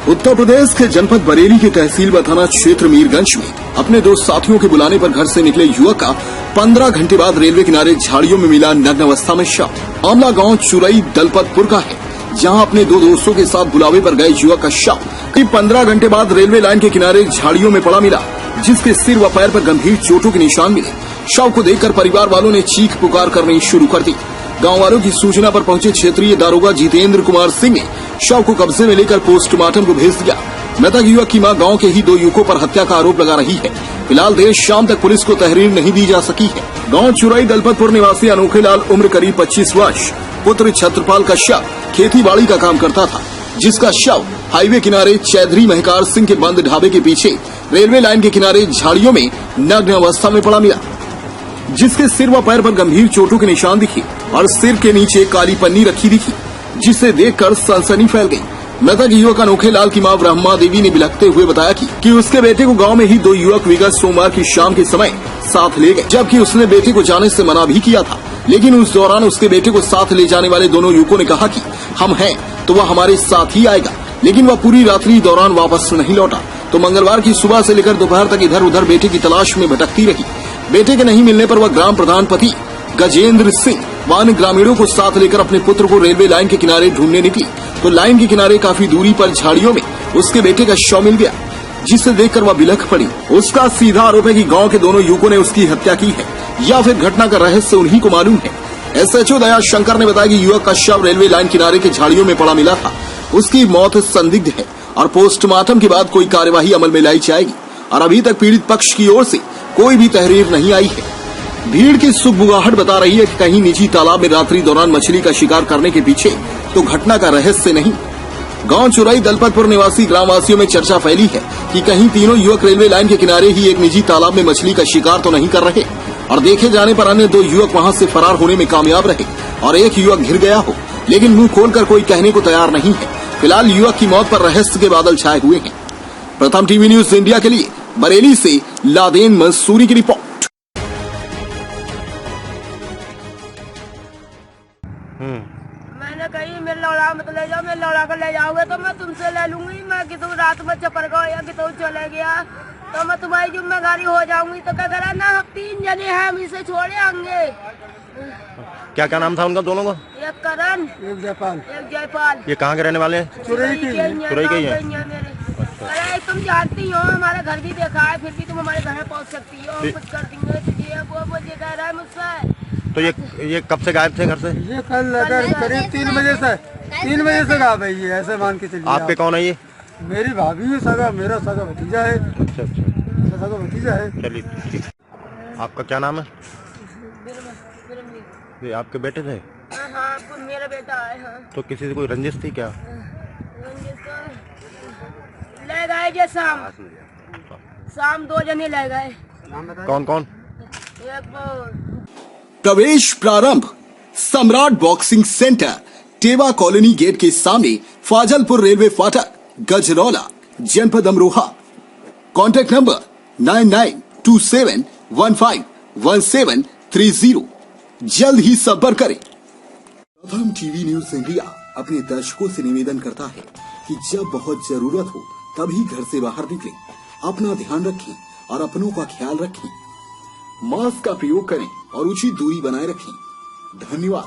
उत्तर प्रदेश के जनपद बरेली के तहसील व थाना क्षेत्र मीरगंज में अपने दो साथियों के बुलाने पर घर से निकले युवक का 15 घंटे बाद रेलवे किनारे झाड़ियों में मिला नग्न अवस्था में शव। मामला गांव चुरई दलपतपुर का है, जहां अपने दो दोस्तों के साथ बुलावे पर गए युवक का शव करीब 15 घंटे बाद रेलवे लाइन के किनारे झाड़ियों में पड़ा मिला, जिसके सिर व पैर पर गंभीर चोटों के निशान मिले। शव को देखकर परिवार वालों ने चीख पुकार करनी शुरू कर दी। गांव वालों की सूचना पर पहुंचे क्षेत्रीय दारोगा जितेंद्र कुमार सिंह ने शव को कब्जे में लेकर पोस्टमार्टम को भेज दिया। मृतक युवक की मां गांव के ही दो युवकों पर हत्या का आरोप लगा रही है। फिलहाल देर शाम तक पुलिस को तहरीर नहीं दी जा सकी है। गांव चुरई दलपतपुर निवासी अनोखेलाल उम्र करीब 25 वर्ष पुत्र छत्रपाल का शव खेती बाड़ी का काम करता था, जिसका शव हाईवे किनारे चौधरी महकार सिंह के बंद ढाबे के पीछे रेलवे लाइन के किनारे झाड़ियों में नग्न अवस्था में पड़ा मिला, जिसके सिर व पैर पर गंभीर चोटों के निशान दिखे और सिर के नीचे काली पन्नी रखी दिखी, जिसे देखकर सनसनी फैल गई। मृतक युवक अनोखेलाल की मां ब्रह्मा देवी ने बिलखते हुए बताया कि उसके बेटे को गांव में ही दो युवक विगत सोमवार की शाम के समय साथ ले गए, जबकि उसने बेटे को जाने से मना भी किया था। लेकिन उस दौरान उसके बेटे को साथ ले जाने वाले दोनों युवकों ने कहा कि हम हैं तो वह हमारे साथ ही आएगा, लेकिन वह पूरी रात्रि दौरान वापस नहीं लौटा। तो मंगलवार की सुबह से लेकर दोपहर तक इधर उधर बेटे की तलाश में भटकती रही। बेटे के नहीं मिलने पर वह ग्राम प्रधान पति गजेंद्र सिंह व अन्य ग्रामीणों को साथ लेकर अपने पुत्र को रेलवे लाइन के किनारे ढूंढने निकली, तो लाइन के किनारे काफी दूरी पर झाड़ियों में उसके बेटे का शव मिल गया, जिसे देखकर वह बिलख पड़ी। उसका सीधा आरोप है कि गांव के दोनों युवकों ने उसकी हत्या की है या फिर घटना का रहस्य उन्हीं को मालूम है। एसएचओ दया शंकर ने बताया कि युवक का शव रेलवे लाइन किनारे के झाड़ियों में पड़ा मिला था। उसकी मौत संदिग्ध है और पोस्टमार्टम के बाद कोई कार्यवाही अमल में लाई जाएगी और अभी तक पीड़ित पक्ष की ओर से कोई भी तहरीर नहीं आई है। भीड़ की सुगबुगाहट बता रही है कि कहीं निजी तालाब में रात्रि दौरान मछली का शिकार करने के पीछे तो घटना का रहस्य नहीं। गांव चुरई दलपतपुर निवासी ग्रामवासियों में चर्चा फैली है कि कहीं तीनों युवक रेलवे लाइन के किनारे ही एक निजी तालाब में मछली का शिकार तो नहीं कर रहे और देखे जाने पर अन्य दो युवक वहां से फरार होने में कामयाब रहे और एक युवक घिर गया हो, लेकिन मुंह खोलकर कोई कहने को तैयार नहीं है। फिलहाल युवक की मौत पर रहस्य के बादल छाए हुए हैं। प्रथम टीवी न्यूज इंडिया के लिए बरेली से लादेन मंसूरी की रिपोर्ट। मैंने कही मेरे लौड़ा मत ले जाओ, मेरे लौड़ा को ले जाओगे तो मैं तुमसे ले लूंगी। मैं कि तुम रात में चपर गो या कि तुम चले गया तो मैं तुम्हारी जिम्मेदारी हो जाऊंगी। तो क्या करा ना, हम 3 जने हैं, हम इसे छोड़े आएंगे। क्या क्या नाम था उनका दोनों का? एक करण, एक जयपाल। ये कहाँ के रहने वाले हैं? चुरई के ही है। अरे तुम जानती हो, हमारा घर भी देखा है, फिर भी तुम हमारे घर में पहुँच सकती हो, कुछ कर देंगे। वो मुझे कह रहा है मुझसे। तो ये कब से गायब थे घर से? ये कल करीब 3 बजे से गायब है। ये ऐसे मान के चलिए। आपके कौन है ये? मेरी भाभी है, सगा मेरा सगा भतीजा है। अच्छा, सगा भतीजा है। चलिए ठीक। आपका क्या नाम है? ये आपके बेटे थे? हाँ, मेरा बेटा है। हाँ। तो किसी से कोई रंजिश थी क्या? ले गए जे शाम 2 जने ले गए। कौन कौन? प्रवेश प्रारंभ सम्राट बॉक्सिंग सेंटर, टेवा कॉलोनी गेट के सामने, फाजलपुर रेलवे फाटक, गजरौला, जनपद अमरोहा। Contact number 9927151730। जल्द ही संपर्क करें। प्रथम टीवी न्यूज इंडिया अपने दर्शकों से निवेदन करता है कि जब बहुत जरूरत हो तभी घर से बाहर निकलें, अपना ध्यान रखें और अपनों का ख्याल रखें। मास्क का प्रयोग करें और उचित दूरी बनाए रखें। धन्यवाद।